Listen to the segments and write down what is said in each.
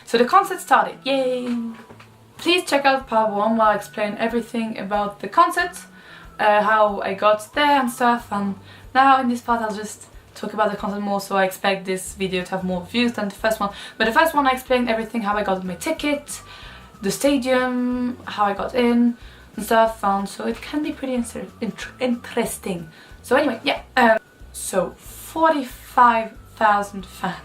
So the concert started, yay! Please check out part 1 where I explain everything about the concert, how I got there and stuff, and now in this part I'll just talk about the concert more, so I expect this video to have more views than the first one. But the first one I explained everything, how I got my ticket, the stadium, how I got in and stuff, and so it can be pretty interesting. So anyway, yeah, so 45,000 fans.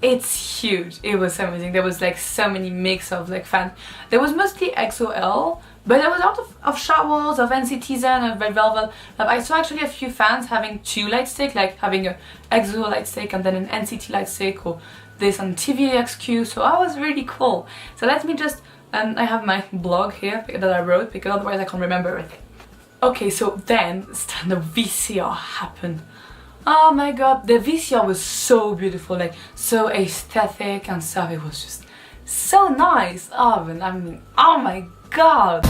It's huge. It was amazing. There was like so many mix of like fans. There was mostly EXO-L, but there was a lot of Chanyeol, of NCTzen, of Red Velvet. I saw actually a few fans having 2 light stick, like having a EXO light stick and then an NCT light stick, or this on TVXQ. So that was really cool. So let me just, I have my blog here that I wrote because otherwise I can't remember everything. Okay, so then the VCR happened. Oh my god, the VCR was so beautiful, like so aesthetic and stuff. It was just so nice. Oh, I mean, oh my god.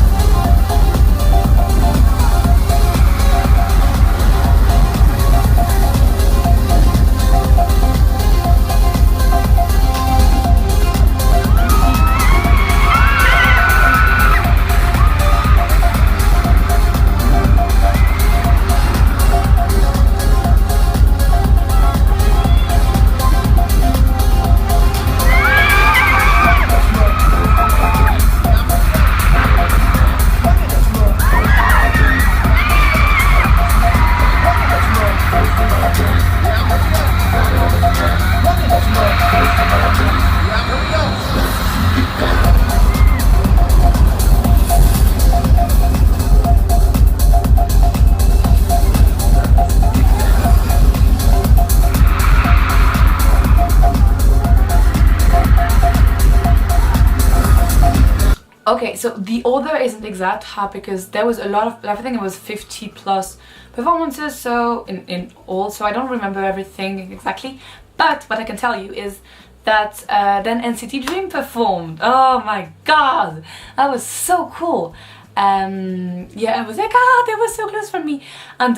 Okay, so the order isn't exact because there was a lot of, I think it was 50 plus performances so in all, so I don't remember everything exactly, but what I can tell you is that then NCT Dream performed. Oh my god, that was so cool. Yeah, I was like, ah, they were so close from me. And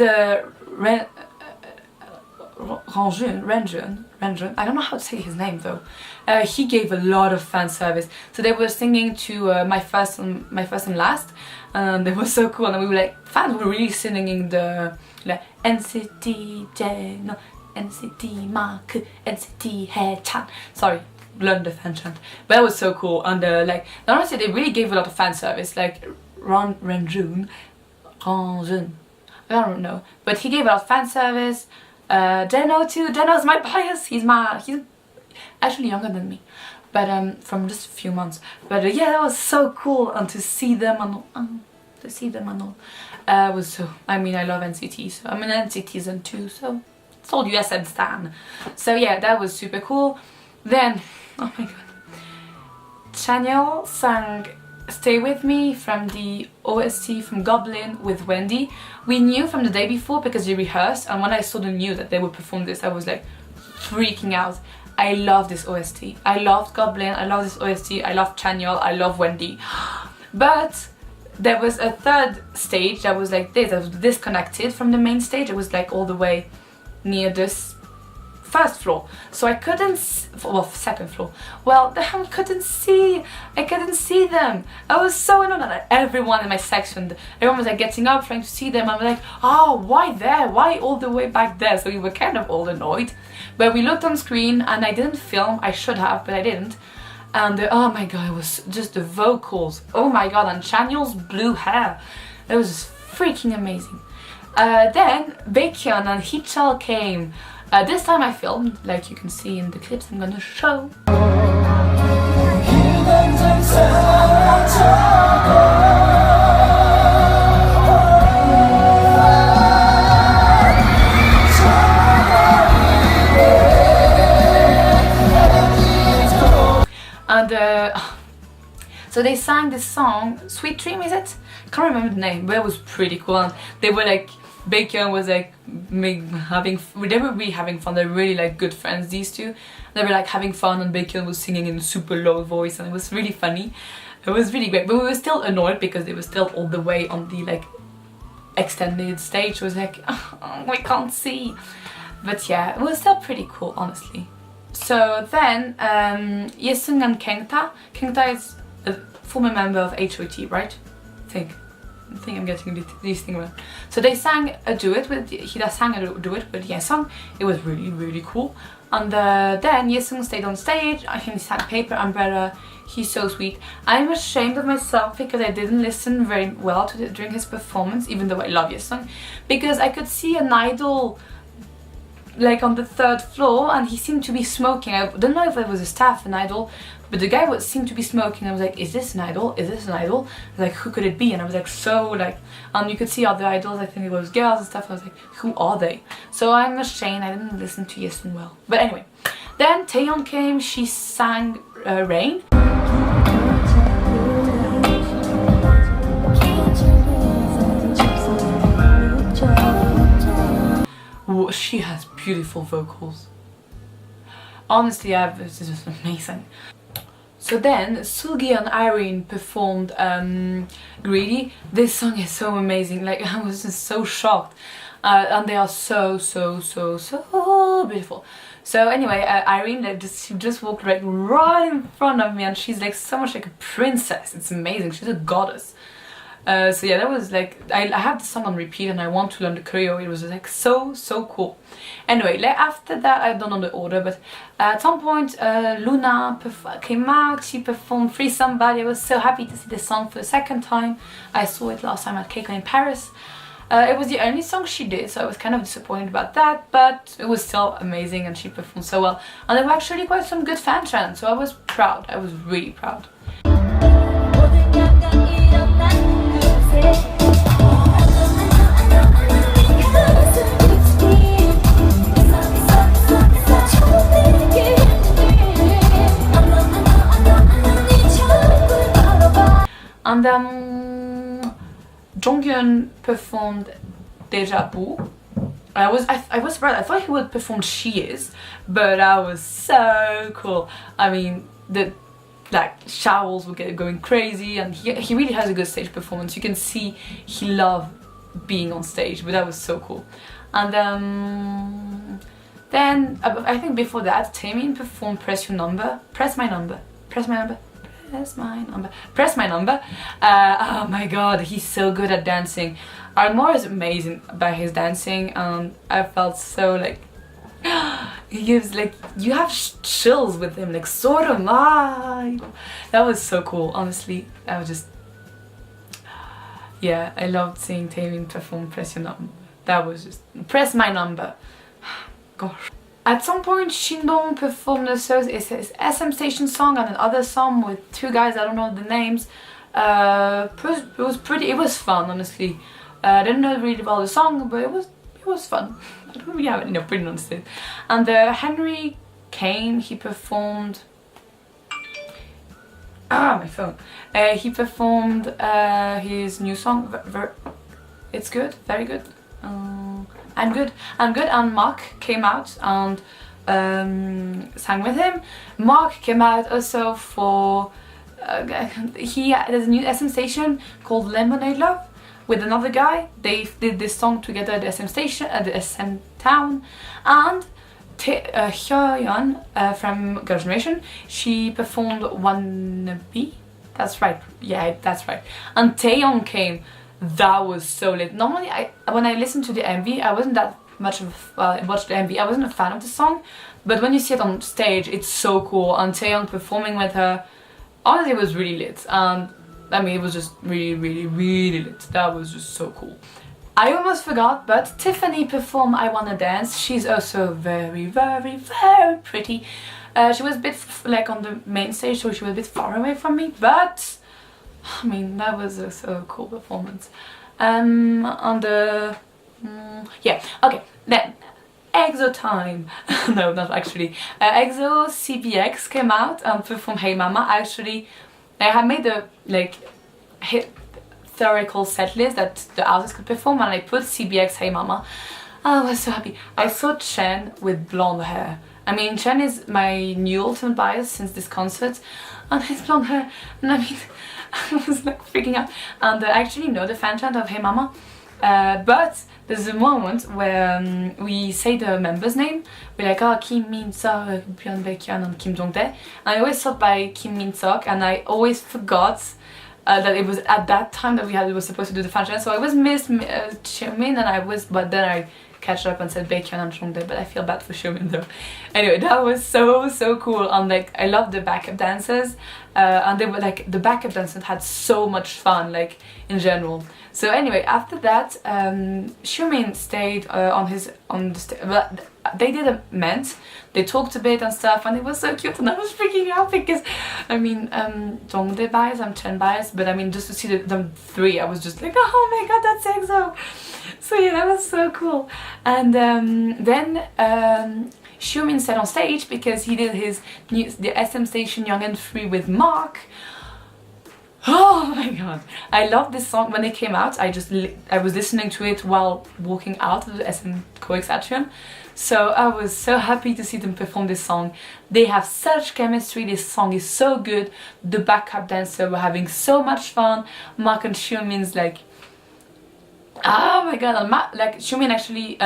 Jonghyun, I don't know how to say his name though. He gave a lot of fan service. So they were singing to my first and last, and they were so cool. And we were like, fans were really singing the like NCTzen, no, NCT Mark, NCT Heechul. Sorry, learned the fan chant. But that was so cool. And like, honestly, they really gave a lot of fan service. Like Renjun, I don't know, but he gave a lot of fan service. Jeno too. Jeno's my bias. He's actually younger than me, but from just a few months. But yeah, that was so cool, and to see them and was so. I mean, I love NCT, so I'm an NCTzen too. So it's all SM stan. So yeah, that was super cool. Then, oh my god, Chanyeol sang "Stay With Me" from the OST from Goblin with Wendy. We knew from the day before because we rehearsed, and when I saw the news that they would perform this, I was like freaking out. I love this OST. I loved Goblin, I love this OST, I love Chanyeol, I love Wendy. But there was a third stage that was like this, that was disconnected from the main stage. It was like all the way near this first floor, so I couldn't, well, second floor. Well, I couldn't see them. I was so annoyed at everyone in my section. Everyone was like getting up, trying to see them. I was like, oh, why there? Why all the way back there? So we were kind of all annoyed. But we looked on screen, and I didn't film. I should have, but I didn't. And oh my god, it was just the vocals. Oh my god, and Chanyeol's blue hair. It was just freaking amazing. Then Baekhyun and Heechul came. This time I filmed, like you can see in the clips I'm gonna show. And so they sang this song, Sweet Dream, is it? I can't remember the name, but it was pretty cool. And they were like, Baekhyun was like they were really having fun. They're really like good friends, these two. They were like having fun, and Baekhyun was singing in a super low voice, and it was really funny. It was really great, but we were still annoyed because they were still all the way on the like extended stage. It was like, oh, we can't see. But yeah, it was still pretty cool, honestly. So then Yesung and Kangta is a former member of HOT, right? I think I'm getting these things wrong. So they sang a duet with Yesung. It was really cool. And then Yesung stayed on stage. I think he sang Paper Umbrella. He's so sweet. I'm ashamed of myself because I didn't listen very well to during his performance, even though I love Yesung, because I could see an idol like on the 3rd floor and he seemed to be smoking. I don't know if it was a staff, an idol, but the guy seemed to be smoking. I was like, is this an idol? Is this an idol? Like, who could it be? And I was like, so like, and you could see other idols, I think it was girls and stuff. I was like, who are they? So I'm ashamed I didn't listen to Yesung well. But anyway, then Taeyeon came, she sang Rain. She has beautiful vocals. Honestly, this is just amazing. So then Seulgi and Irene performed Greedy. This song is so amazing. Like, I was just so shocked. And they are so beautiful. So anyway, Irene, she just walked right in front of me and she's like so much like a princess. It's amazing. She's a goddess. So yeah, that was like, I have the song on repeat and I want to learn the choreo. It was like so cool. Anyway, like after that, I don't know the order, but at some point Luna came out. She performed Free Somebody. I was so happy to see this song for the 2nd time. I saw it last time at KCON in Paris. It was the only song she did, so I was kind of disappointed about that, but it was still amazing and she performed so well. And there were actually quite some good fan chants, so I was proud. I was really proud. And Jonghyun performed Deja Vu. I was surprised. I thought he would perform She Is, but that was so cool. I mean, the showers were going crazy, and he really has a good stage performance. You can see he loved being on stage, but that was so cool. And then I think before that, Taemin performed Press My Number. Oh my god, he's so good at dancing. Armor is amazing by his dancing, and I felt so like he gives like, you have chills with him, like sort of. That was so cool. Honestly, I was just, yeah, I loved seeing Taemin perform Press Your Number. That was just Press My Number. Gosh. At some point, Shindong performed his SMtown song and another song with 2 guys, I don't know the names. It was fun, honestly. I didn't know really well the song, but it was fun. I don't really have any opinion on it. And Henry came, he performed... my phone. He performed his new song, It's Good, very good. I'm good. And Mark came out and sang with him. Mark came out also for there's a new SMtown called Lemonade Love with another guy. They did this song together at the SMtown, and Hyoyeon from Girls' Generation, she performed Wannabe. That's right. Yeah, that's right. And Taeyon came. That was so lit. Normally, when I listened to the MV, I wasn't that much of watched the MV. I wasn't a fan of the song, but when you see it on stage, it's so cool. And Taeyeon performing with her, honestly, it was really lit. And I mean, it was just really lit. That was just so cool. I almost forgot, but Tiffany performed I Wanna Dance. She's also very pretty. She was a bit like on the main stage, so she was a bit far away from me, but I mean, that was a cool performance. Yeah, okay, then Exo time. No, not actually. Exo CBX came out and performed Hey Mama. Actually, I had made a theoretical set list that the artists could perform, and I put CBX Hey Mama. I was so happy. I saw Chen with blonde hair. I mean, Chen is my new ultimate bias since this concert, and his blonde hair, and I mean, I was like freaking out. And I actually know the fan chant of Hey Mama. But there's a moment where we say the member's name. We're like, oh, Kim Min-seok, Byeon Baekhyun, and Kim Jong-tae. And I always thought by Kim Min-seok, and I always forgot that it was at that time that we were supposed to do the fan chant. So I always missed Xiumin, and but then I catch up and said Baekhyun and Jonghyun, but I feel bad for Xiumin though. Anyway, that was so cool, and like I love the backup dancers, and they were like, the backup dancers had so much fun, like in general. So anyway, after that, Xiumin stayed on the stage. Well, they did a ment. They talked a bit and stuff, and it was so cute, and I was freaking out because, I mean, Dongdae bias, I'm Chen bias, but I mean, just to see them three, I was just like, oh my god, that's EXO! So yeah, that was so cool. And then Xiumin sat on stage because he did the SM Station Young & Free with Mark. Oh my god, I love this song. When it came out, I was listening to it while walking out of the SM CoEx Atrium. So I was so happy to see them perform this song. They have such chemistry, this song is so good. The backup dancers were having so much fun. Mark and Xiumin's like, oh my god, and like Xiumin actually,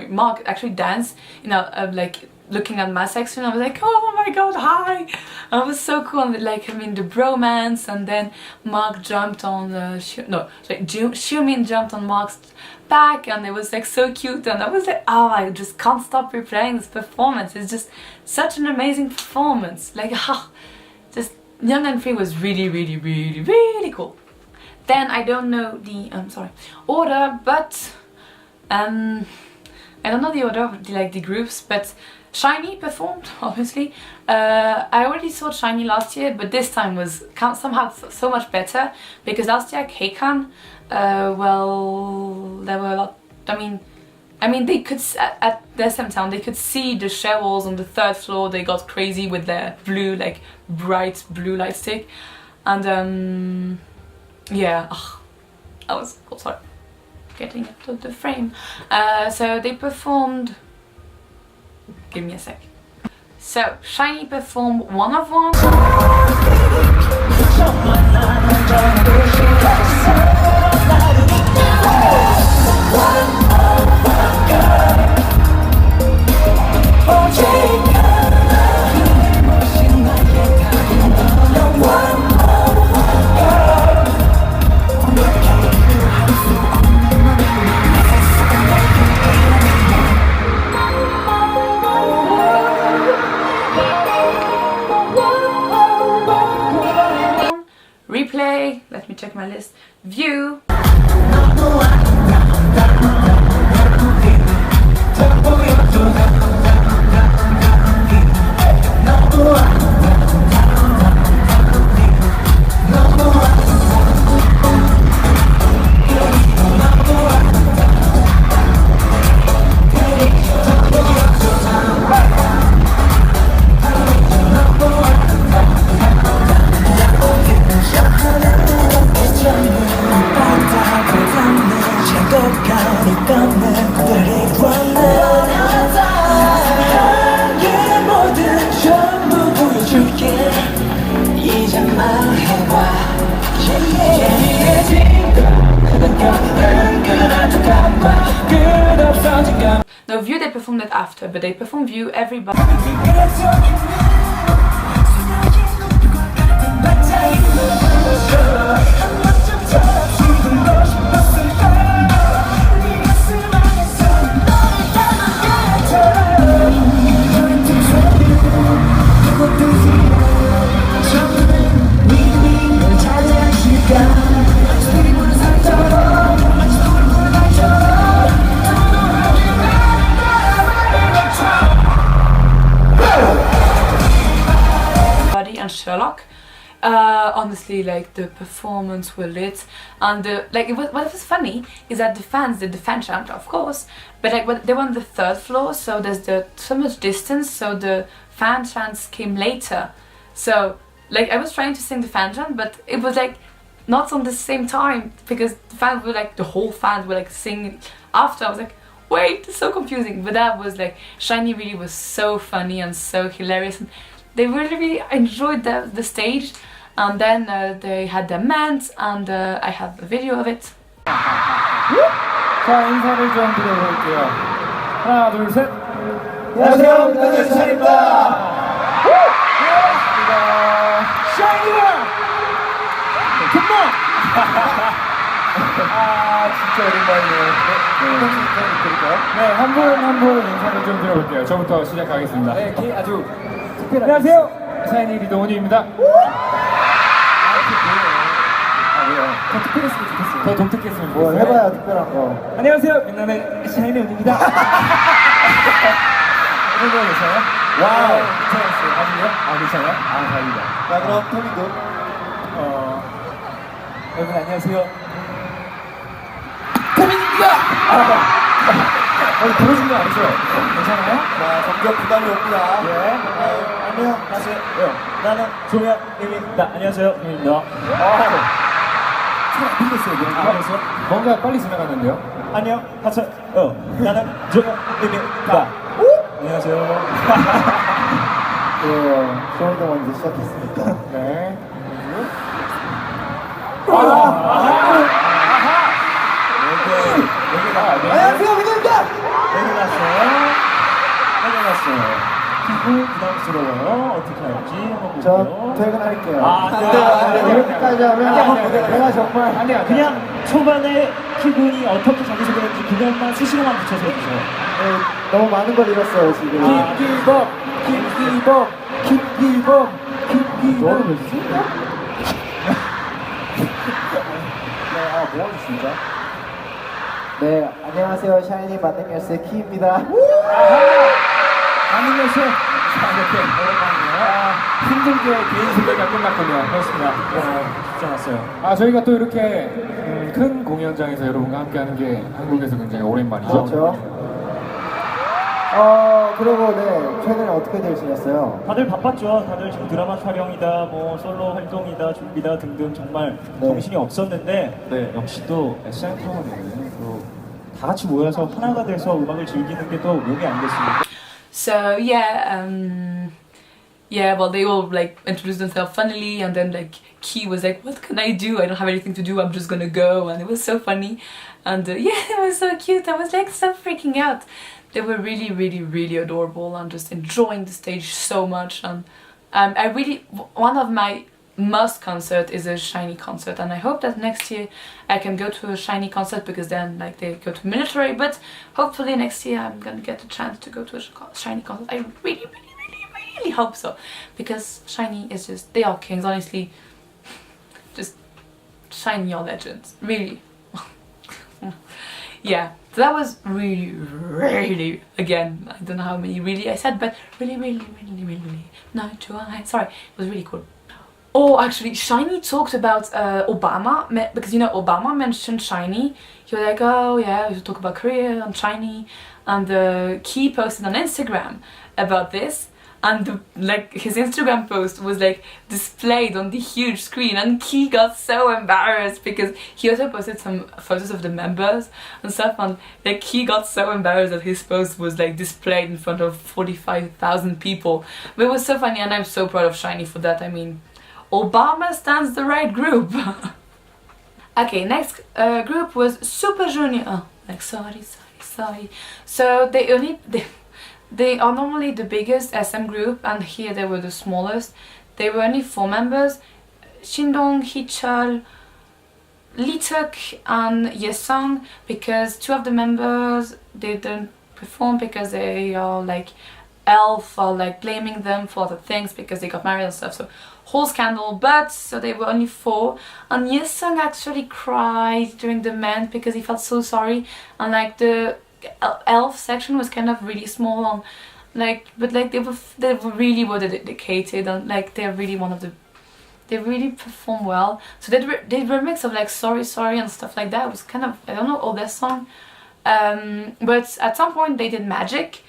Mark actually danced, you know, like looking at my section. I was like, oh my god, hi! And it was so cool, and like, I mean, the bromance, and then Mark jumped on Xiumin jumped on Mark's back, and it was like so cute, and I was like, oh, I just can't stop replaying this performance. It's just such an amazing performance. Like, just Young & Free was really cool. Then I don't know the order, but I don't know the order of the groups, but SHINee performed, obviously. I already saw SHINee last year, but this time was somehow so much better, because last year K-Kan, well, there were a lot. I mean, they could at the SMtown they could see the Xiaowals on the 3rd floor. They got crazy with their blue, like bright blue light stick, and yeah, I was also getting out of the frame. So they performed. Give me a sec. So SHINee performed One of One. Replay, let me check my list. View. No, View they performed it after, but they performed View everybody. Honestly, like the performance were lit, and what was funny is that the fans did the fan chant, of course, but like they were on the 3rd floor, so there's so much distance, so the fan chants came later. So like I was trying to sing the fan chant, but it was like not on the same time, because the fans were like, the whole fans were like singing after. I was like, wait, it's so confusing. But that was like, SHINee really was so funny and so hilarious, and they really enjoyed the stage. And then they had their ment, and I have a video of it. 자, 인사를 좀 드려볼게요. 하나, 둘, 셋. 안녕하세요, 칸타 예sun입니다. 샤이니가! 굿몬! 아, 진짜 오랜만이네요. 네, 한 분 인사를 좀 드려볼게요. 저부터 시작하겠습니다. 네, 아주 특별한. 안녕하세요, 샤이니 리 동훈입니다. 더 특별했으면 좋겠어요. 더 독특했으면 좋겠어요. 뭘 해봐야 특별한 거. 안녕하세요, 빛나는 샤이니 운입니다. 이런 거 괜찮아요? 와우, 괜찮았어요. 아직요? 아, 괜찮아요? 아, 다행이다. 자, 그럼 토미도. 여러분 안녕하세요. 태민입니다. 들어준 거 아니죠? 괜찮아요? 자, 점점 부담이 옵니다. 예. 안녕하세요. 나는 조현입니다. 안녕하세요, 조현입니다. 잘안 들렸어요. 그래서 뭔가 빨리 지나갔는데요. 안녕하세요. 나는 조현입니다. 안녕하세요. xiumin Mark 시작했습니다. 네. 안녕하세요, 민호입니다. 해결났어요. 피부 부담스러워요. 어떻게 할지 한번 저 볼게요. 퇴근할게요. 안 돼요. 이렇게까지 하면 내가 정말 안 돼요. 그냥 초반에 기분이 어떻게 자기소개했는지 그것만 수시로만 붙여서 해주세요. 너무 많은 걸 잃었어요, 지금. 김기범. 너는 왜 쓰냐? 뭐하지 진짜? 네, 안녕하세요. 샤이니 만능열쇠 키입니다. 안녕하세요. 자, 이렇게 오랜만이에요. 힘들게 개인 소개가 끝났군요. 그렇습니다. 쉽지 않았어요. 아, 저희가 또 이렇게 큰 공연장에서 여러분과 함께하는 게 한국에서 굉장히 오랜만이죠. 그렇죠. 그리고 네, 최근에 어떻게들 지냈어요? 다들 바빴죠. 다들 지금 드라마 촬영이다, 뭐 솔로 활동이다, 준비다 등등 정말 네. 정신이 없었는데 네. 역시 또 SMtown에는 또 다 같이 모여서 하나가 돼서 음악을 즐기는 게 또 묘미 아니겠습니까? So yeah, well, they all like introduced themselves funnily, and then like Key was like, "What can I do? I don't have anything to do. I'm just gonna go," and it was so funny, and yeah, it was so cute. I was like so freaking out. They were really, really, really adorable, and just enjoying the stage so much. And I really, one of my must concert is a SHINee concert, and I hope that next year I can go to a SHINee concert, because then like they go to military. But hopefully next year I'm gonna get a chance to go to a SHINee concert. I really, really, really, really hope so, because SHINee is just, they are kings, honestly. Just SHINee are legends, really. Yeah, so that was really, really, again, I don't know how many really I said, but really, really, really, really, really, no, sorry, it was really cool. Oh, actually, SHINee talked about Obama, because you know Obama mentioned SHINee. He was like, oh yeah, we should talk about Korea and SHINee, and Key posted on Instagram about this, and like his Instagram post was like displayed on the huge screen, and Key got so embarrassed because he also posted some photos of the members and stuff, and like Key got so embarrassed that his post was like displayed in front of 45,000 people. But it was so funny, and I'm so proud of SHINee for that. I mean, Obama stands the right group. Okay, next group was Super Junior. Oh, like sorry. So they are normally the biggest SM group, and here they were the smallest. They were only 4 members: Shindong, Heechul, Lee and Yesung, because 2 of the members didn't perform because they are like Elf or like blaming them for other things because they got married and stuff, so whole scandal. But so they were only 4, and Yesung actually cried during the men because he felt so sorry, and like the Elf section was kind of really small, and like, but like they really were dedicated, and like they're really they really perform well. So they did remix of like sorry and stuff like that. It was kind of, I don't know all their song, but at some point they did Magic.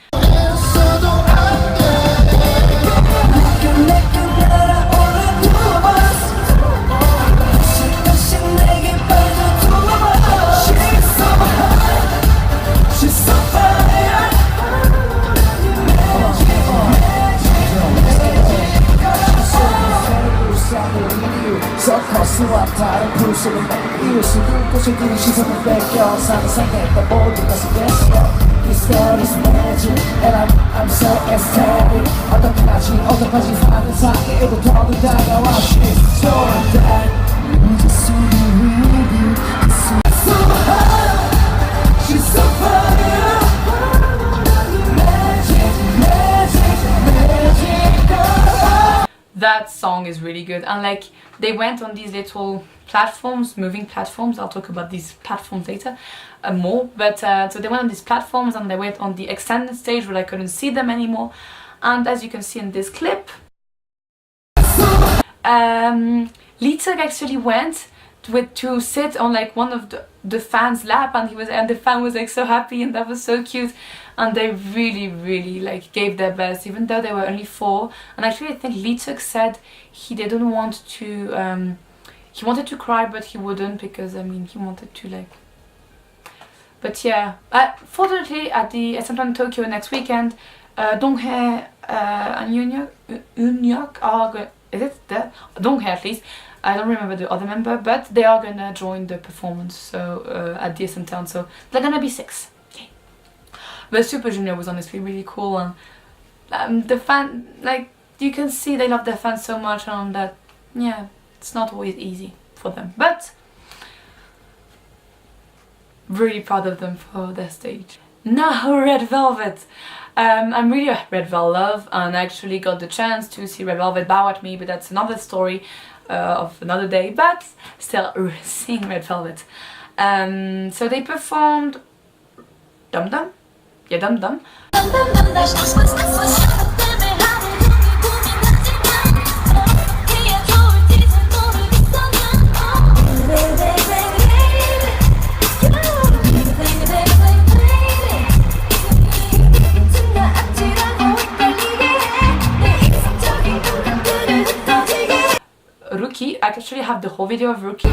서커스와 다른 풀숲은 이웃을 꿈꿔서 그 시선을 뺏겨 상상했던 모든 것을 뺏겨 This girl is magic and I'm so ecstatic 어떡하지 하는 사이에도 더도 다가와 She's so bad Just so ready So hot She's so fire Magic, magic, magic girl. That song is really good, and like they went on these little platforms, moving platforms. I'll talk about these platforms later more, but so they went on these platforms and they went on the extended stage where I couldn't see them anymore, and as you can see in this clip, Lee Dongwoo actually went to sit on like one of the fans' lap, and the fan was like so happy, and that was so cute. And they really like gave their best, even though they were only 4. And actually I think Lee Dongwoo said he didn't want to he wanted to cry but he wouldn't, because I mean he wanted to like, but yeah, fortunately at the SMtown in Tokyo next weekend, Donghae and Yunho are going, is it the Donghae at least, I don't remember the other member, but they are gonna join the performance, so at the SMtown, so they're gonna be 6. Okay. But Super Junior was honestly really cool, and the fan, like you can see they love their fans so much, and that, yeah, it's not always easy for them, but really proud of them for their stage. Now Red Velvet. I'm really a Red Velvet love, and I actually got the chance to see Red Velvet bow at me, but that's another story of another day, but still seeing Red Velvet. So they performed Dum Dum. Yeah, Dum Dum. Rookie, I actually have the whole video of Rookie.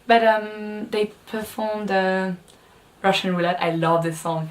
But they performed Russian Roulette. I love this song.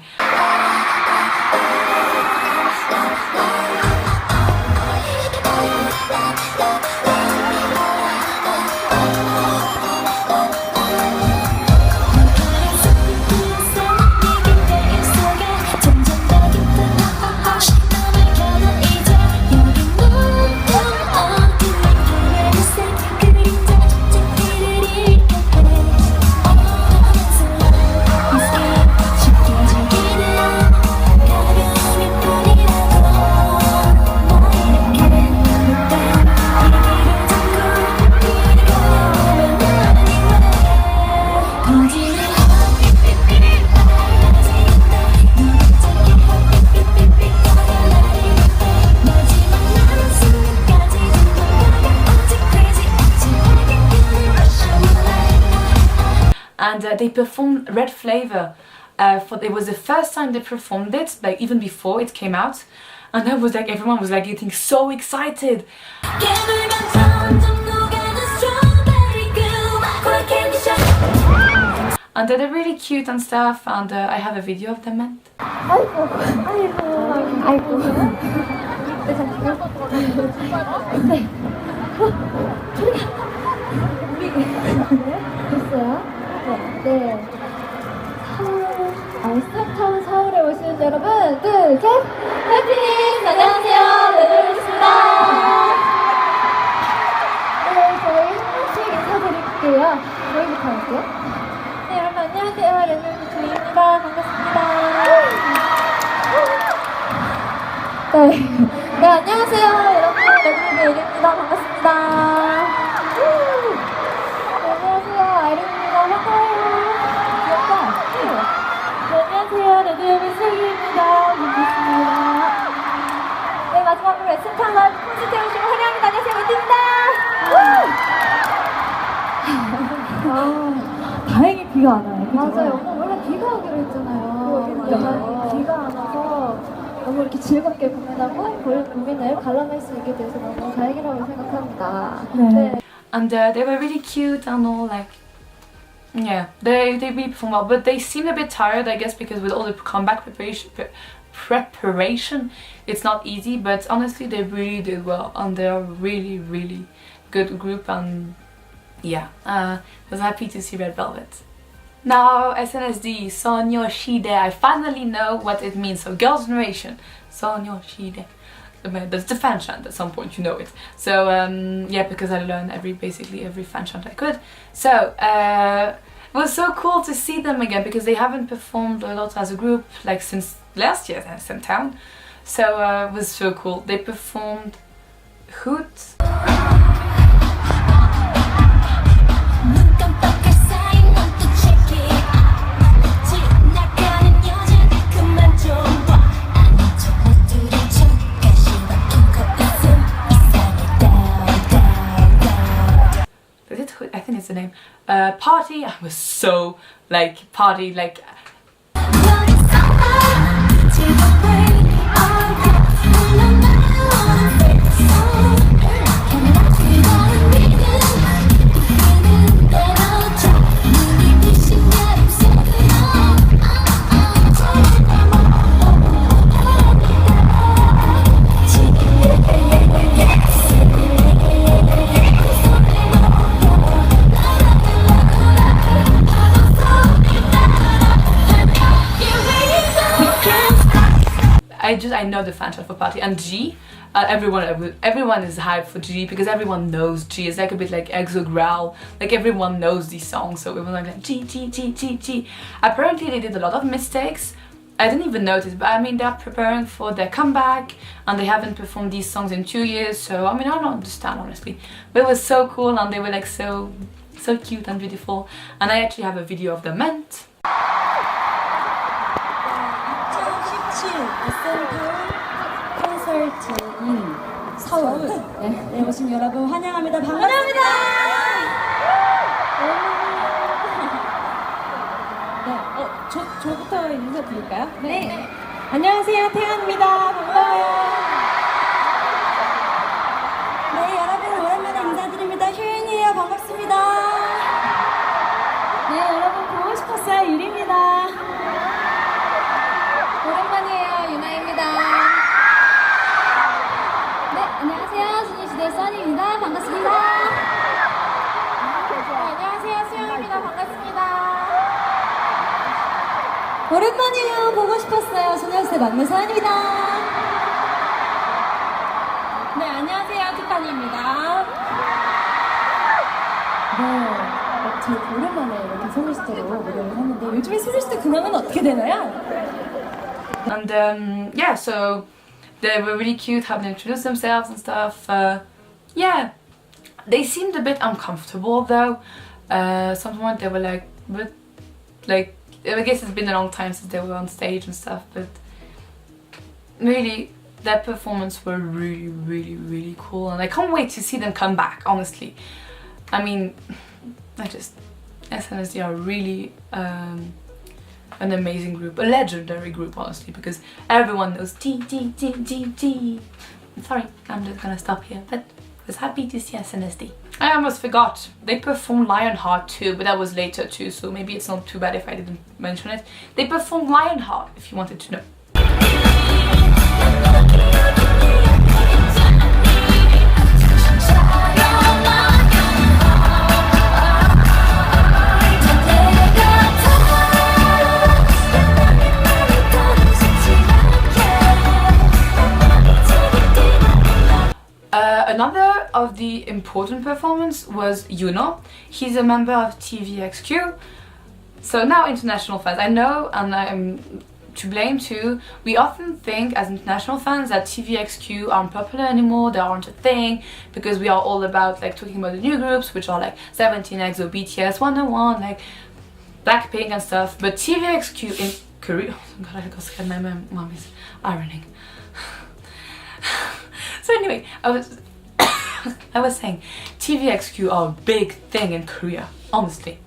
and they performed Red Flavor. It was the first time they performed it, like even before it came out, and I was like, everyone was like getting so excited. And they're really cute and stuff, and I have a video of them. And 아이고. 네, 잠시만요. 네. 됐어요? 네. SMtown 서울에 오신 여러분, 둘, 셋! 해피닝! 안녕하세요. 레드벨벳입니다. 네, 저희 한 번씩 인사드릴게요. 저희부터 할게요. 네, 여러분 안녕하세요. 레드벨벳 조이입니다. 반갑습니다. 네, 안녕하세요. 여러분, 레드벨벳 이리입니다. 반갑습니다. 네, 안녕하세요. 아이린입니다. 반가워요. 귀엽다. 네, 안녕하세요. 레드벨벳 세울기입니다. 반갑습니다. 네, 마지막으로 SMtown 라이브 콘서트에 오신 환영합니다. 안녕하세요. wendy입니다. 다행히 비가 안 와요. 맞아요. 오늘 원래 비가 오기로 했잖아요. 여기 비가 안 와서 너무 이렇게 즐겁게 공연하고 고민을 관람할 수 있게 돼서 너무 다행이라고 생각합니다. 네. And they were really cute and all, like, yeah, they really performed well, but they seemed a bit tired, I guess, because with all the comeback preparation, it's not easy, but honestly they really did well, and they're really, really good group, and yeah, I was happy to see Red Velvet. Now, SNSD, Sonyeoshide, I finally know what it means. So, Girls' Generation, Sonyeoshide. That's the fan chant, at some point you know it. So, yeah, because I learned basically every fan chant I could. So, it was so cool to see them again, because they haven't performed a lot as a group, like, since last year at SMtown. So, it was so cool. They performed Hoot. I think it's the name. Party. I was so like party like. I know the fan chant for Party, and G, everyone is hyped for G, because everyone knows G. It's like a bit like Exo Growl, like everyone knows these songs, so everyone's like G, G, G, G, G. Apparently they did a lot of mistakes. I didn't even notice, but I mean they're preparing for their comeback, and they haven't performed these songs in 2 years, so I mean I don't understand honestly. But it was so cool, and they were like so cute and beautiful, and I actually have a video of them meant. SMtown 콘서트인 서울. 네, 오신 여러분 환영합니다. 반갑습니다. 네, 저부터 인사드릴까요? 네. 안녕하세요, 태연입니다. 반가워요. 네, 여러분 오랜만에 인사드립니다. 효연이에요. 반갑습니다. 네, 여러분 보고 싶었어요. 유리입니다. 오랜만이에요. 유나입니다. 네, 안녕하세요. 신이시대 써니입니다. 반갑습니다. 네, 안녕하세요. 수영입니다. 반갑습니다. 오랜만이에요. 보고 싶었어요. 소녀시대 막내 서연입니다. 네, 안녕하세요. 티파니입니다. 네, 저 오랜만에 이렇게 소녀시대로 무대를 했는데 요즘에 소녀시대 근황은 어떻게 되나요? And yeah, so they were really cute, having introduced themselves and stuff. Yeah, they seemed a bit uncomfortable though. Some point they were like, but like, I guess it's been a long time since they were on stage and stuff, but really their performance were really, really, really cool, and I can't wait to see them come back, honestly. I mean, SNSD are really an amazing group, a legendary group honestly, because everyone knows T. Sorry, I'm just gonna stop here, but I was happy to see SNSD. I almost forgot, they performed Lionheart too, but that was later too, so maybe it's not too bad if I didn't mention it. They performed Lionheart, if you wanted to know. Another of the important performance was Yunho. He's a member of TVXQ. So now international fans, I know, and I'm to blame too, we often think as international fans that TVXQ aren't popular anymore, they aren't a thing, because we are all about like talking about the new groups, which are like 17, EXO, BTS, 101, like Blackpink and stuff. But TVXQ in Korea, oh god, I got scared, my mom is ironing. So anyway, I was saying TVXQ are a big thing in Korea, honestly.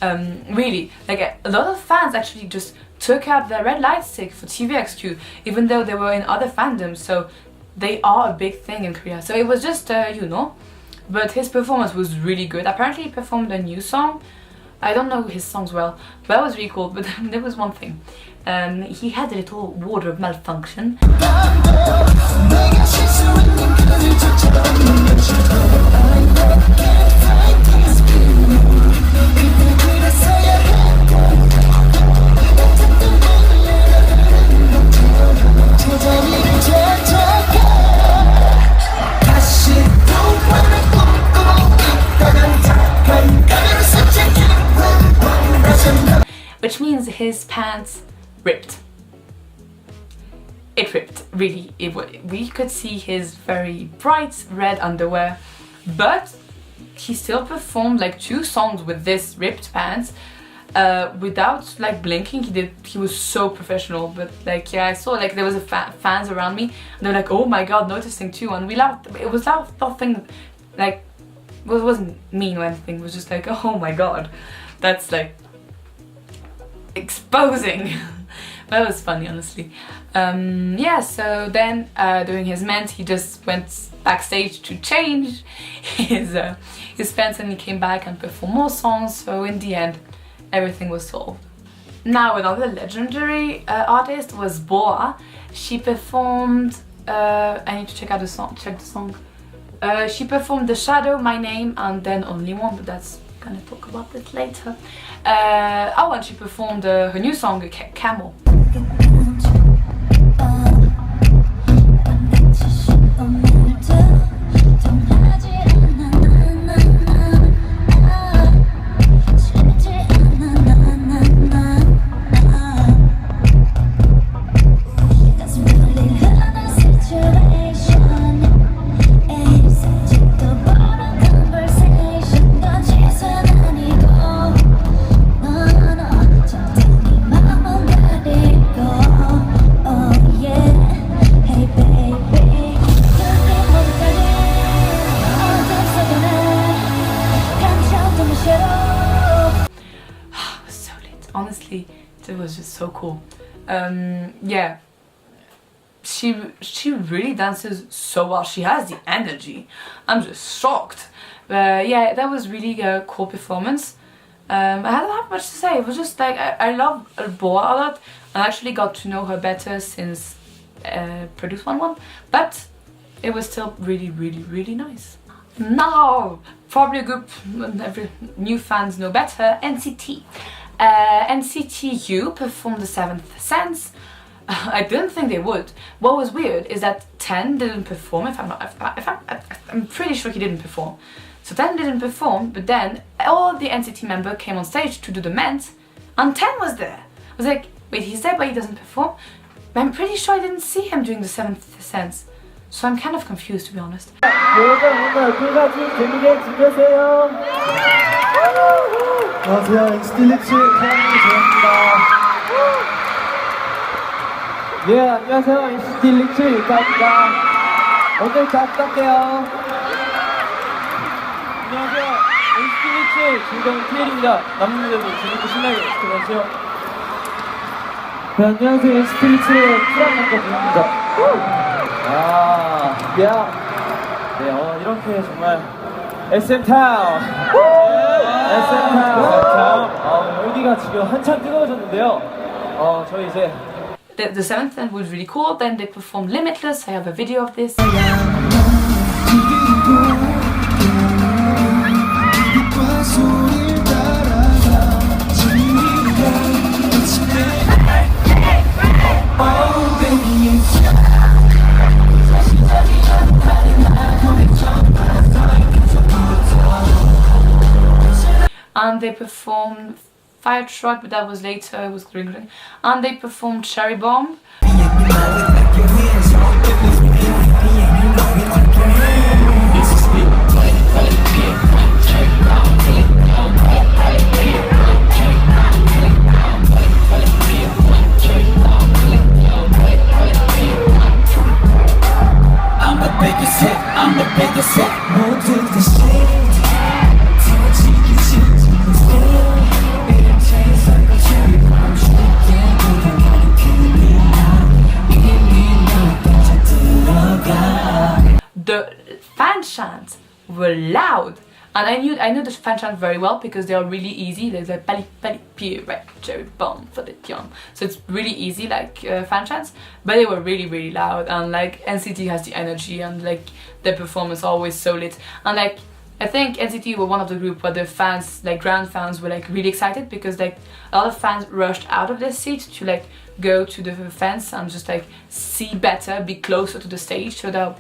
Really, like a lot of fans actually just took out their red light stick for TVXQ, even though they were in other fandoms, so they are a big thing in Korea. So it was just Yunho, but his performance was really good. Apparently he performed a new song. I don't know his songs well, but that was really cool. But there was one thing, he had a little wardrobe malfunction. Which means his pants ripped. It ripped, really. We could see his very bright red underwear, but he still performed like 2 songs with this ripped pants without like blinking. He was so professional. But like, yeah, I saw like there was fans around me and they were like, oh my god, noticing too, and we laughed. It was nothing like, well, it wasn't mean or anything, it was just like, oh my god, that's like exposing. That was funny, honestly. Yeah, so then during his ment, he just went backstage to change his pants, and he came back and performed more songs. So in the end, everything was solved. Now another legendary artist was Boa. She performed. I need to check out the song. Check the song. She performed The Shadow, My Name, and then Only One, but that's gonna talk about this later. Oh, and she performed her new song, Camel. Honestly, it was just so cool. Yeah, she really dances so well. She has the energy. I'm just shocked. Yeah, that was really a cool performance. I don't have much to say. It was just like I love Boa a lot. I actually got to know her better since Produce 101, but it was still really nice. Now, probably a group every new fans know better, NCT. NCT performed The Seventh Sense. I didn't think they would. What was weird is that Chen didn't perform. I'm pretty sure he didn't perform. So Chen didn't perform, but then all the NCT members came on stage to do the ment, and Chen was there. I was like, wait, he's there but he doesn't perform? But I'm pretty sure I didn't see him doing The Seventh Sense. So I'm kind of confused, to be honest. 여러분 오늘 끝까지 재밌게 즐겨세요. 안녕하세요, NCT Dream입니다. 예, 안녕하세요, NCT Dream 유카입니다. 오늘 잘 부탁해요. 안녕하세요, NCT 즐거운 TL입니다. 남은 무대도 재밌고 신나게 지켜주세요. 네, 안녕하세요. NCT의 쿨한 남자 도영입니다. 네, 이렇게 정말 SMtown 여기가 지금 한참 뜨거워졌는데요. 저희 이제 The seventh end was really cool. Then they performed Limitless. I have a video of this. And they performed Fire Truck, but that was later, it was green. And they performed Cherry Bomb. I'm the biggest hit, 모든 듯이 The fan chants were loud, and I knew the fan chant very well because they are really easy. There's like pali pali pie right cherry bomb for the Taeyon, so it's really easy like fan chants, but they were really loud, and like NCT has the energy and like their performance always so lit, and like I think NCT were one of the group where the fans, like ground fans, were like really excited because like a lot of fans rushed out of their seats to like go to the fence and just like see better, be closer to the stage, so that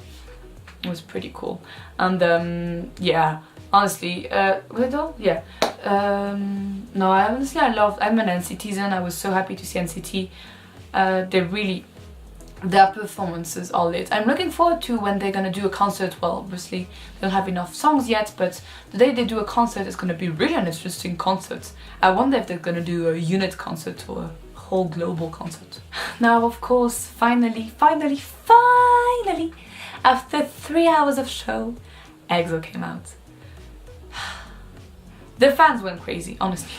was pretty cool. And yeah, honestly, was it all? Yeah. No, I'm an NCTzen. I was so happy to see NCT. Their performances are lit. I'm looking forward to when they're gonna do a concert. Well, obviously they don't have enough songs yet, but the day they do a concert, it's gonna be really an interesting concert. I wonder if they're gonna do a unit concert or a whole global concert. Now, of course, finally, after 3 hours of show, EXO came out. The fans went crazy, honestly.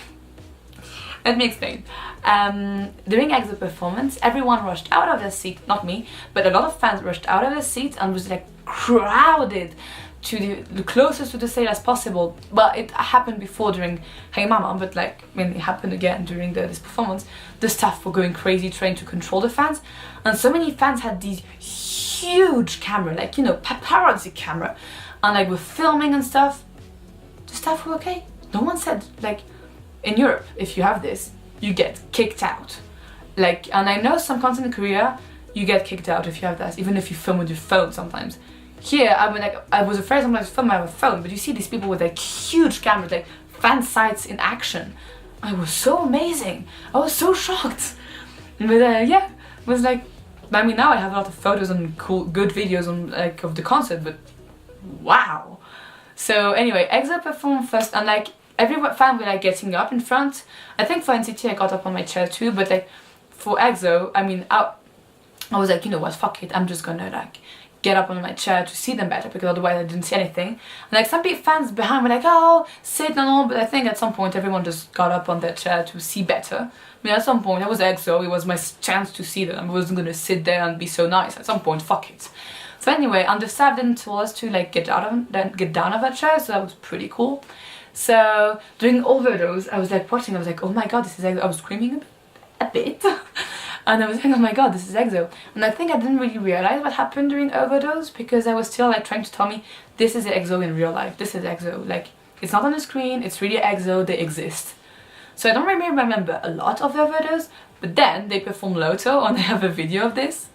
Let me explain. During EXO performance, everyone rushed out of their seat, not me, but a lot of fans rushed out of their seats and was like crowded to the closest to the stage as possible. Well, it happened before during Hey Mama, but like when it happened again during this performance, the staff were going crazy trying to control the fans, and so many fans had these huge camera, like, you know, paparazzi camera, and like were filming and stuff. The staff were okay. No one said, like, in Europe, if you have this, you get kicked out. Like, and I know some content in Korea, you get kicked out if you have that, even if you film with your phone sometimes. Here, I was afraid sometimes to film my phone, but you see these people with like huge cameras, like fan sites in action. It was so amazing. I was so shocked. But yeah, it was like, I mean, now I have a lot of photos and cool, good videos on like of the concert, but wow. So anyway, EXO performed first, and like every fan were like getting up in front. I think for NCT I got up on my chair too, but like for EXO, I mean, I was like, you know what, fuck it, I'm just gonna like get up on my chair to see them better, because otherwise I didn't see anything. And like some fans behind were like, oh, sit and all, but I think at some point everyone just got up on their chair to see better. I mean, at some point, I was EXO, it was my chance to see them. I wasn't gonna sit there and be so nice. At some point, fuck it. So anyway, and the staff didn't tell us to like get down of our chair, so that was pretty cool. So during Overdose, I was like watching, I was like, oh my god, this is EXO. I was screaming a bit. And I was like, oh my god, this is EXO. And I think I didn't really realize what happened during Overdose, because I was still like trying to tell me, this is EXO in real life, this is EXO. Like, it's not on the screen, it's really EXO, they exist. So I don't really remember a lot of Overdose, but then they performed Lotto, and I have a video of this.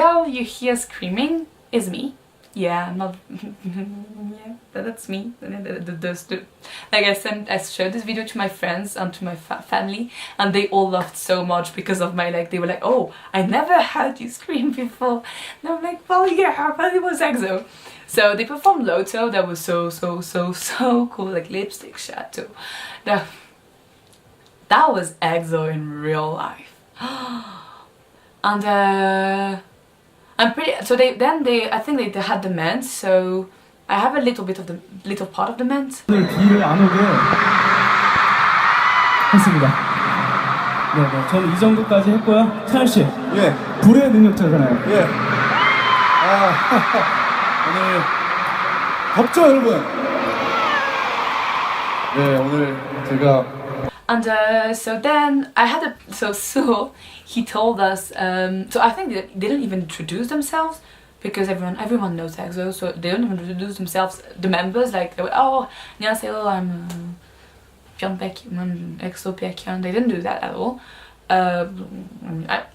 girl you hear screaming is me. Yeah, not yeah, that's me. Like I showed this video to my friends and to my family, and they all laughed so much because of my they were like, oh, I never heard you scream before. And I'm like, well, yeah, but it was EXO. So they performed Lotto. That was so cool, like Lipstick Shadow. That was EXO in real life. And I'm pretty. So I think they had the ment. So I have a little part of the ment. 오늘 비를 안 오게 했습니다. 네, 저는 이 정도까지 했고요. 찬 씨, 예, 불의 능력자잖아요. 예. 오늘 덥죠, 여러분? 네, 오늘 제가 And so then I had so he told us, so I think they didn't even introduce themselves because everyone knows EXO, so they don't even introduce themselves, the members, like they were, oh, 안녕하세요, I'm Baekhyun, I'm EXO Baekhyun. They didn't do that at all. I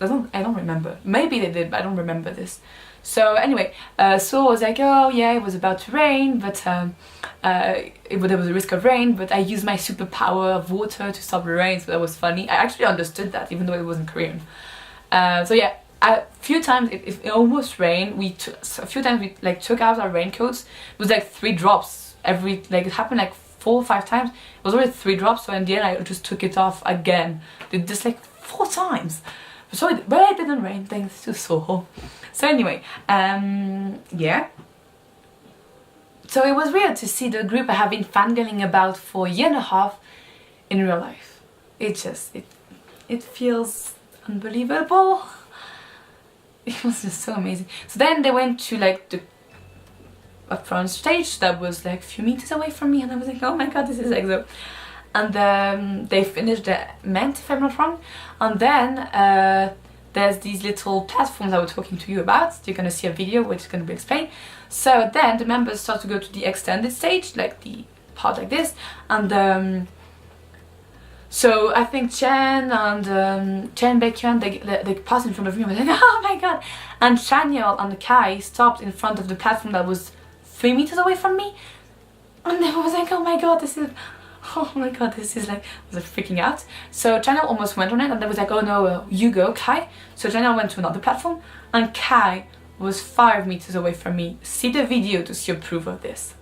don't remember. Maybe they did, but I don't remember this. So anyway, So was like, oh yeah, it was about to rain, but there was a risk of rain, but I used my superpower of water to stop the rain, so that was funny. I actually understood that, even though it wasn't Korean. So yeah, a few times it almost rained. A few times we took out our raincoats. It was 3 drops every, it happened 4 or 5 times. It was already 3 drops, so in the end I just took it off again. Did this 4 times. But it didn't rain thanks to Soho. So anyway, yeah. So it was weird to see the group I have been fangirling about for a year and a half in real life. It feels unbelievable. It was just so amazing. So then they went to a front stage that was a few meters away from me, and I was like, oh my god, this is EXO. And they finished the ment, if I'm not wrong. And then there's these little platforms I was talking to you about. You're gonna see a video which is gonna be explained. So then the members start to go to the extended stage, the part like this, and so I think Chen and Baekhyun, they passed in front of me. I was like, oh my god! And Chanyeol and Kai stopped in front of the platform that was 3 meters away from me, and I was like, oh my god, this is. Oh my god, this is I was freaking out. So Chanyeol almost went on it, and they was like, oh no, you go, Kai. So Chanyeol went to another platform, and Kai was 5 meters away from me. See the video to see a proof of this.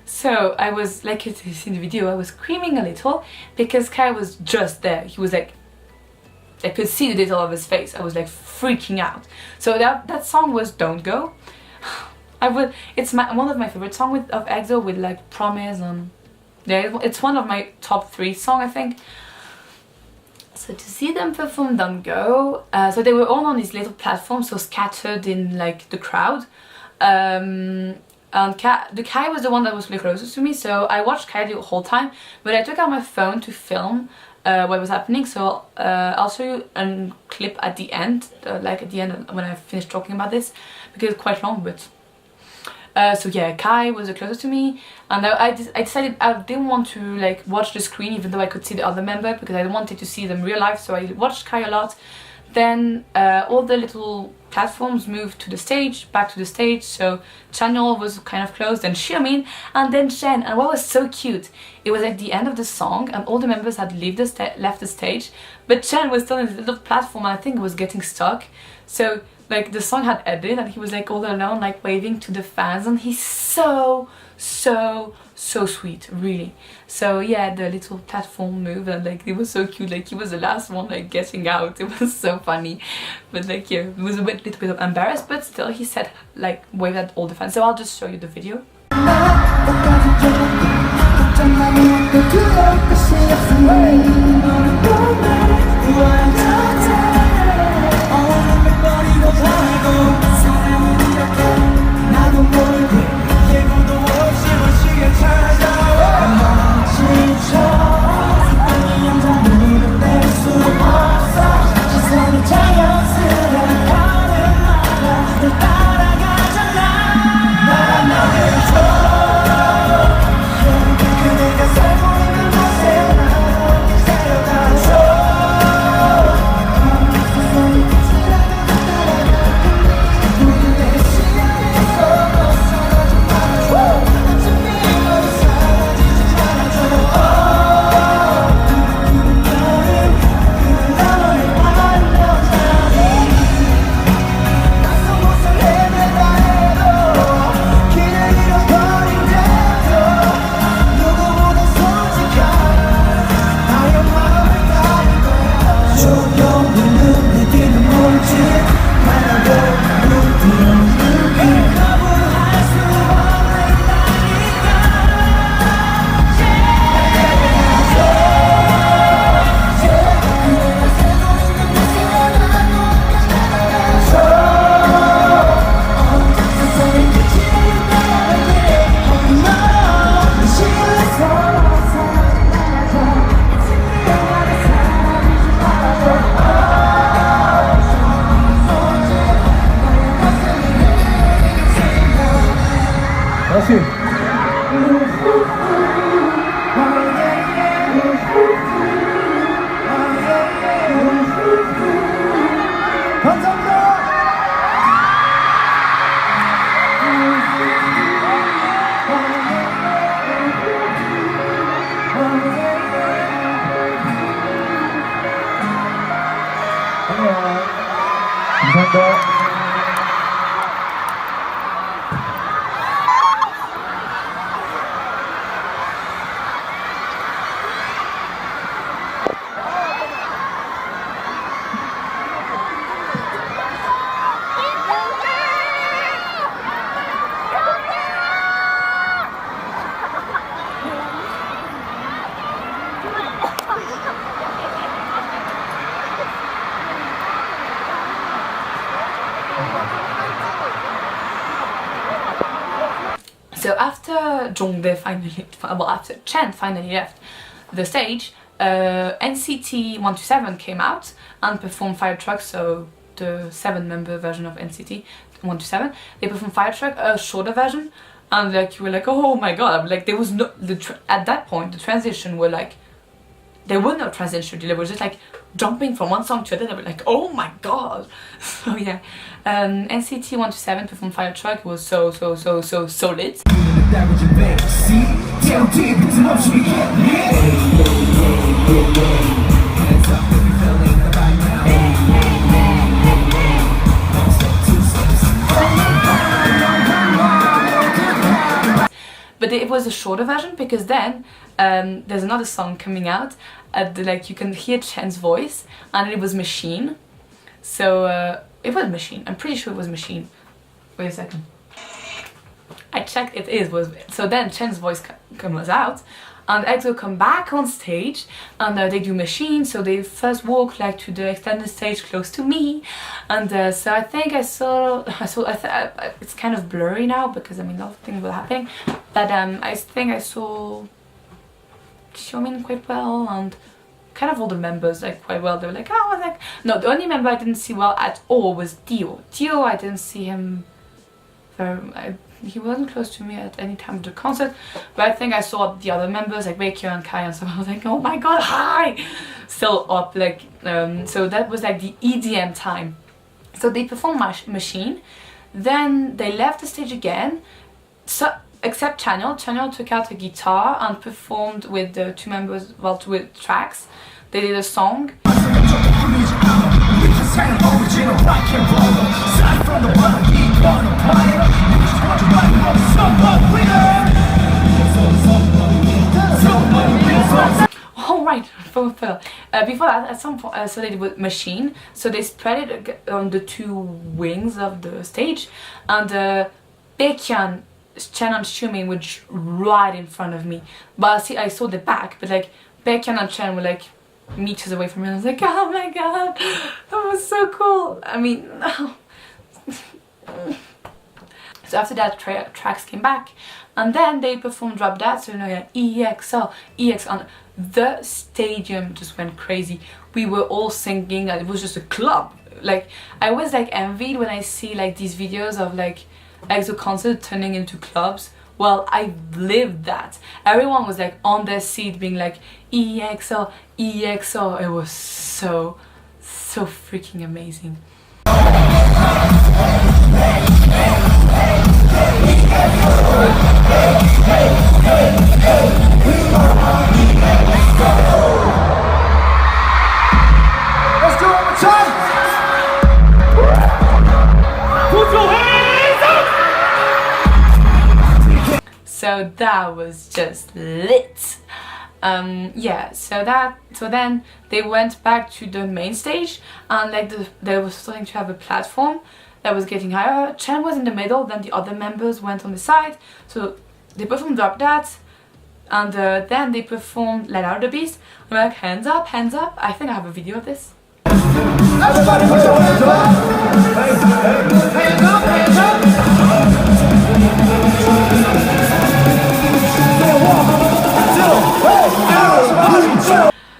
So I was, like you see in the video, I was screaming a little because Kai was just there. He was I could see the detail of his face. I was freaking out. So that song was Don't Go. It's one of my favorite songs of EXO with Promise, and yeah, it's one of my top 3 songs, I think. So to see them perform Don't Go, so they were all on these little platforms, so scattered in the crowd. And Kai was the one that was really closest to me, so I watched Kai the whole time, but I took out my phone to film what was happening, so I'll show you a clip at the end, at the end when I finished talking about this, because it's quite long, but... so yeah, Kai was the closest to me, and I decided I didn't want to watch the screen even though I could see the other member, because I wanted to see them real life, so I watched Kai a lot. Then all the little platforms moved to the stage, back to the stage, so Chanyeol was kind of closed, then Xiumin, and then Chen. And what was so cute, it was at the end of the song and all the members had left the stage, but Chen was still in the little platform, and I think it was getting stuck. So the song had ended and he was all alone, waving to the fans, and he's so sweet, really. So yeah, the little platform moved, and it was so cute, he was the last one getting out. It was so funny, but yeah, it was little bit of embarrassed, but still he said waved at all the fans. So I'll just show you the video. 감사합니다. So after after Chen finally left the stage, NCT 127 came out and performed Fire Truck, so the 7-member version of NCT 127. They performed Fire Truck, a shorter version, and like you were like, oh my god, like there was no at that point the transition were like, there was no transition, they were just like jumping from one song to another. They were like, oh my god. So yeah, NCT 127 performed Fire Truck. It was so lit. But it was a shorter version because then there's another song coming out like you can hear Chen's voice, and it was Machine. So it was Machine, I'm pretty sure it was Machine. Wait a second, I checked, it was. So then Chen's voice comes out and EXO come back on stage, and they do Machine. So they first walk like to the extended stage close to me, and so I think I saw it's kind of blurry now because I mean a lot of things were happening, but I think I saw Xiumin quite well, and kind of all the members like quite well. They were like, oh, like no, the only member I didn't see well at all was Dio. I didn't see him he wasn't close to me at any time of the concert, but I think I saw the other members like Baekhyun and Kai, and so I was like, oh my god, hi! Still up, like, so that was like the EDM time. So they performed Machine, then they left the stage again, so except Chanyeol took out a guitar and performed with the two members, well, with tracks. They did a song. Oh right, before that, at some point, so they did with Machine, so they spread it on the two wings of the stage, and Baekhyun, Chen and Xiumin were right in front of me, but see, I saw the back, but like Baekhyun and Chen were like meters away from me, and I was like, oh my god, that was so cool. I mean, so after that, tracks came back, and then they performed Drop That, so you know, yeah, EXO, and the stadium just went crazy. We were all singing, and it was just a club. Like, I was like envied when I see like these videos of like EXO concert turning into clubs. Well, I lived that. Everyone was like on their seat being like EXO. It was so freaking amazing. Let's do it one more time. Put your hands up. So that was just lit. Yeah, so then they went back to the main stage, and like they were starting to have a platform that was getting higher. Chen was in the middle, then the other members went on the side. So they performed Drop That, and then they performed Let Out the Beast. We're like, hands up, hands up. I think I have a video of this. Everybody put your hands up. Hands up, hands up.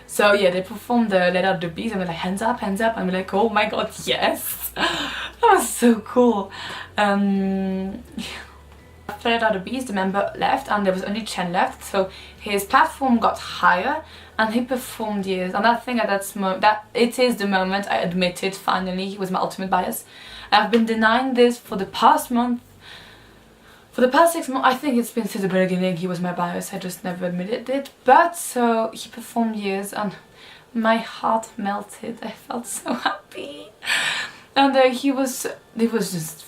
So yeah, they performed the Let Out the Beast, and we're like, hands up, and we're like, oh my god, yes. That was so cool. After Let Out the Beast, the member left, and there was only Chen left, so his platform got higher, and he performed years. And I think at that it is the moment I admitted finally he was my ultimate bias. I've been denying this for the past month. For the past 6 months, I think it's been since the beginning he was my bias, I just never admitted it. But so he performed years, and my heart melted. I felt so happy. And he was just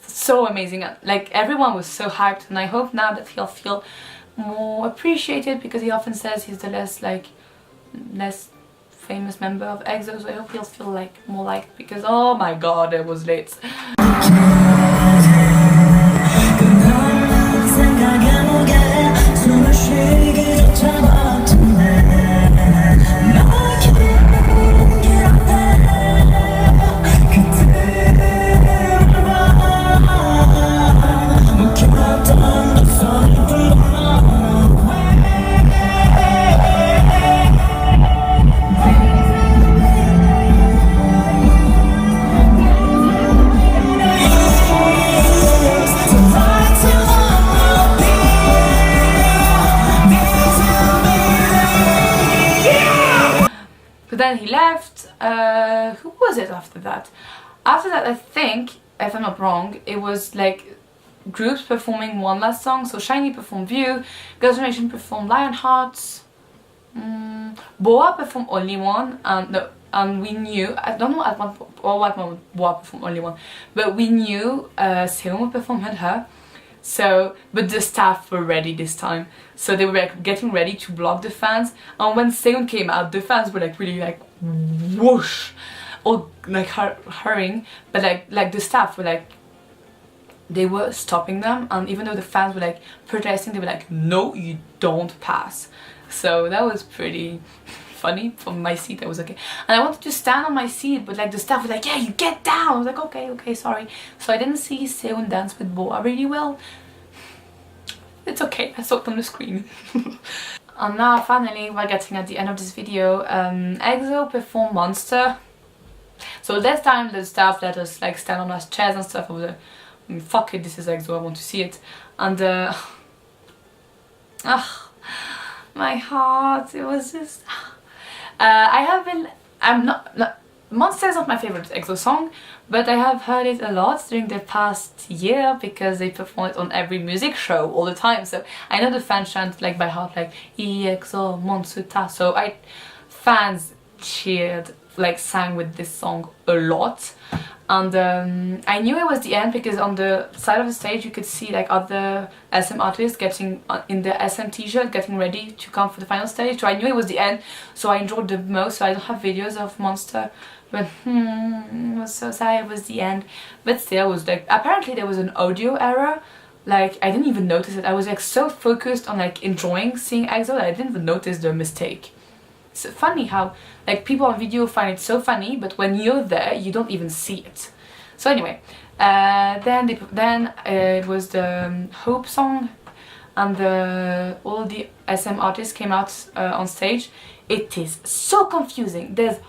so amazing. Like everyone was so hyped, and I hope now that he'll feel more appreciated, because he often says he's the less famous member of EXO, so I hope he'll feel like more liked, because oh my god, it was lit. Then he left. Who was it after that? After that, I think, if I'm not wrong, it was like groups performing one last song. So SHINee performed View, Girls' Generation performed Lionhearts, Boa performed Only One, and we knew, I don't know at what moment Boa performed Only One, but we knew Seung would perform with her. So, but the staff were ready this time, so they were like getting ready to block the fans. And when Seung came out, the fans were like really like whoosh, or like hurrying, but like the staff were like, they were stopping them, and even though the fans were like protesting, they were like, no, you don't pass. So that was pretty funny. From my seat I was okay, and I wanted to stand on my seat, but like the staff was like, yeah, you get down. I was like, okay, sorry. So I didn't see Seung dance with Boa really well. It's okay, I saw it on the screen. And now finally we're getting at the end of this video. EXO performed Monster. So this time the staff let us like stand on our chairs and stuff. I was like, fuck it, this is EXO, I want to see it. And my heart, it was just Monster is not my favorite EXO song, but I have heard it a lot during the past year because they perform it on every music show all the time. So I know the fans chant like by heart, like EXO Monster. So fans cheered, like sang with this song a lot. And I knew it was the end because on the side of the stage you could see like other SM artists getting in the SM t-shirt, getting ready to come for the final stage. So I knew it was the end, so I enjoyed the most. So I don't have videos of Monster, but it was so sad it was the end. But still, it was like, apparently there was an audio error. Like I didn't even notice it. I was like so focused on like enjoying seeing EXO that I didn't even notice the mistake. It's funny how like people on video find it so funny, but when you're there you don't even see it. So anyway, then it was the Hope song, and all the SM artists came out on stage. It is so confusing. There's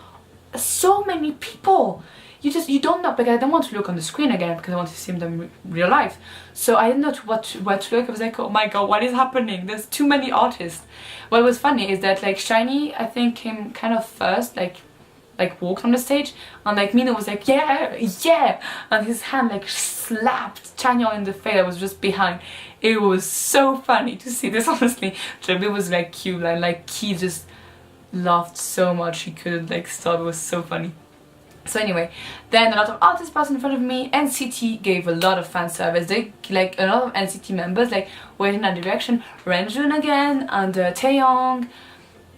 so many people. You don't know, because I don't want to look on the screen again because I want to see them real life. So I didn't know what to look. I was like, oh my god, what is happening? There's too many artists. What was funny is that like SHINee, I think, came kind of first, like walked on the stage, and like Mino was like, yeah, and his hand like slapped Chanyeol in the face. I was just behind. It was so funny to see this, honestly. Jabi was like cute, and like he just laughed so much he couldn't like stop. It was so funny. So anyway, then a lot of artists passed in front of me. NCT gave a lot of fan service. They, like, a lot of NCT members like went in that direction. Renjun again, and Taeyong.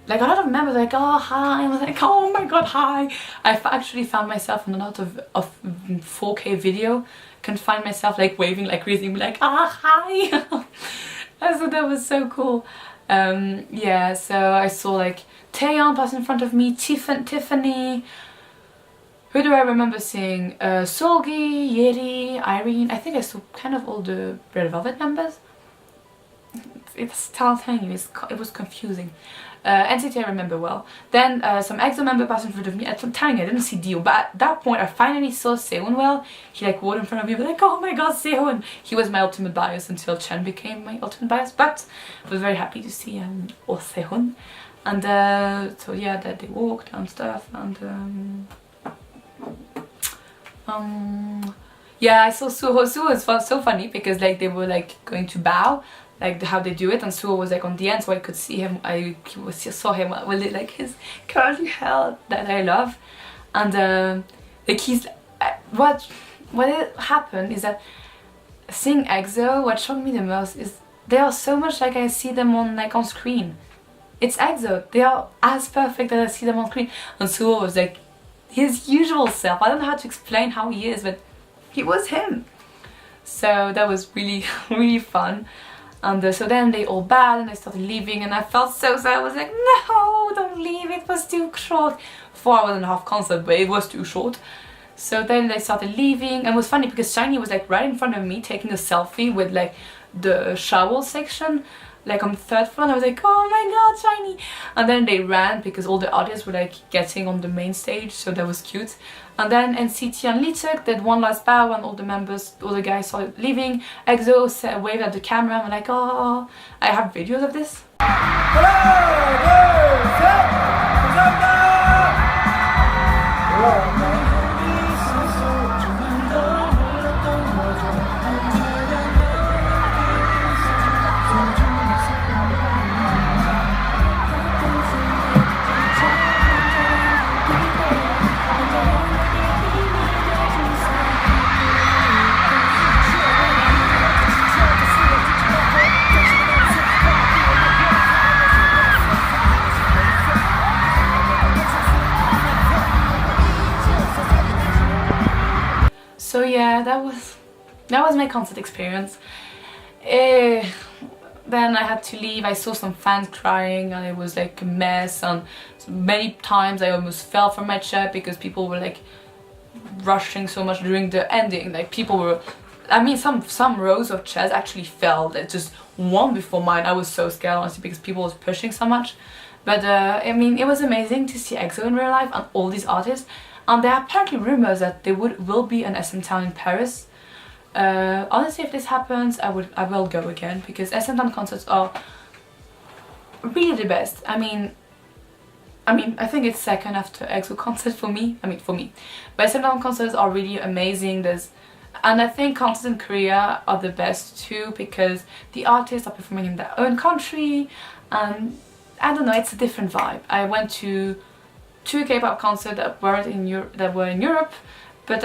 Like a lot of members like, oh hi. I was like, oh my god, hi. I actually found myself in a lot of 4K video. Can find myself like waving like crazy, and be like, ah hi. So that was so cool. Yeah, so I saw like Taeyeon pass in front of me, Tiffany. Who do I remember seeing? Seulgi, Yeri, Irene. I think I saw kind of all the Red Velvet members. It's telling you, it was confusing. NCT I remember well. Then some EXO member passed in front of me. I'm telling you, I didn't see Dio, but at that point I finally saw Seun well. He like walked in front of me, like, oh my god, Seun! He was my ultimate bias until Chen became my ultimate bias, but I was very happy to see Seun. And so yeah, that they walked and stuff, and yeah, I saw Suho. Suho was so funny because like they were like going to bow, like how they do it, and Suho was like on the end, so I could see him. I saw him with like his curly hair that I love, and like he's what happened is that seeing EXO, what shocked me the most is they are so much like I see them on screen. It's EXO. They are as perfect as I see them on screen. And Suho was like his usual self. I don't know how to explain how he is, but he was him. So that was really, really fun. And so then they all bowed and they started leaving, and I felt so sad. I was like, no, don't leave, it was too short. 4 hours and a half concert, but it was too short. So then they started leaving, and it was funny because SHINee was like right in front of me taking a selfie with like the shower section, like on the 3rd floor, and I was like, oh my god, SHINee! And then they ran because all the artists were like getting on the main stage, so that was cute. And then NCT and Lee did one last bow, and all the members, all the guys started leaving. EXO waved at the camera, and I'm like, oh, I have videos of this. So yeah, that was my concert experience. Then I had to leave. I saw some fans crying, and it was like a mess, and many times I almost fell from my chair because people were like rushing so much during the ending. Like people were, I mean, some rows of chairs actually fell, like just one before mine. I was so scared honestly because people was pushing so much. But I mean, it was amazing to see EXO in real life and all these artists. And there are apparently rumors that there will be an SMtown in Paris. Honestly, if this happens, I will go again, because SMtown concerts are really the best. I mean, I think it's second after EXO concert for me. But SMtown concerts are really amazing. And I think concerts in Korea are the best too, because the artists are performing in their own country, and I don't know, it's a different vibe. I went to 2 K-pop concerts that were in Europe, but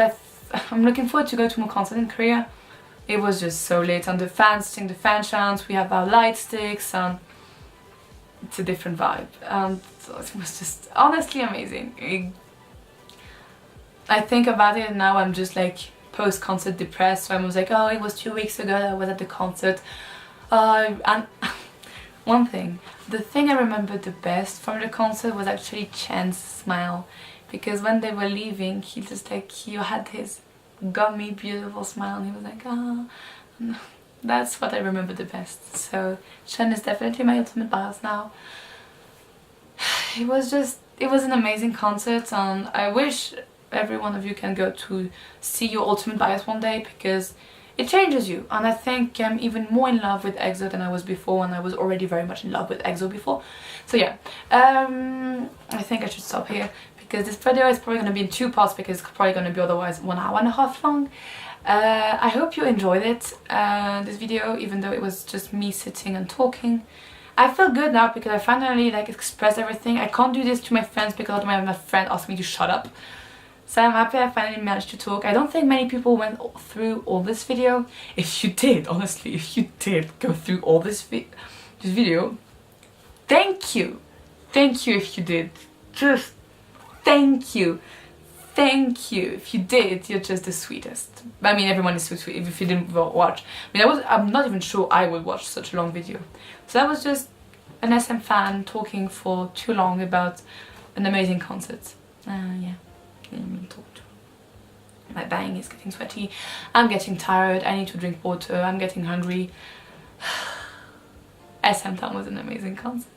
I'm looking forward to go to more concerts in Korea. It was just so lit, and the fans sing the fan chants, we have our light sticks, and it's a different vibe. And so it was just honestly amazing. I think about it now, I'm just like post-concert depressed, so I was like, oh, it was 2 weeks ago that I was at the concert. And one thing, the thing I remember the best from the concert was actually Chen's smile, because when they were leaving, he had his gummy beautiful smile, and he was like, ah, oh. That's what I remember the best. So Chen is definitely my ultimate bias now. It was an amazing concert, and I wish every one of you can go to see your ultimate bias one day, because it changes you. And I think I'm even more in love with EXO than I was before, and I was already very much in love with EXO before. So yeah, I think I should stop here, because this video is probably going to be in 2 parts, because it's probably going to be otherwise 1 hour and a half long. I hope you enjoyed it, this video, even though it was just me sitting and talking. I feel good now because I finally expressed everything. I can't do this to my friends because otherwise my friend asked me to shut up. So I'm happy I finally managed to talk. I don't think many people went through all this video. If you did, honestly, if you did go through all this video, thank you. Thank you if you did. Just thank you. Thank you. If you did, you're just the sweetest. I mean, everyone is so sweet if you didn't watch. I mean, I'm not even sure I would watch such a long video. So that was just an SM fan talking for too long about an amazing concert. Yeah. My bang is getting sweaty. I'm getting tired. I need to drink water. I'm getting hungry. SMtown was an amazing concert.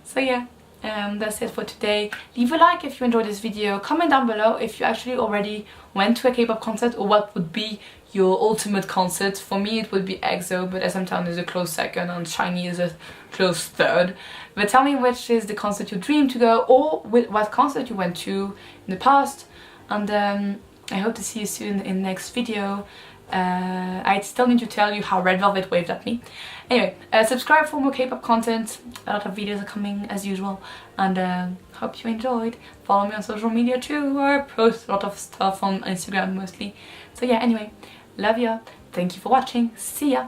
So yeah. That's it for today. Leave a like if you enjoyed this video. Comment down below if you actually already went to a K-pop concert, or what would be your ultimate concert. For me it would be EXO, but SMtown is a close second and SHINee is a close third. But tell me which is the concert you dream to go, or what concert you went to in the past. And I hope to see you soon in the next video. I still need to tell you how Red Velvet waved at me. Anyway, subscribe for more K-pop content. A lot of videos are coming as usual, and hope you enjoyed. Follow me on social media too. I post a lot of stuff on Instagram mostly. So yeah, anyway, love ya. Thank you for watching. See ya.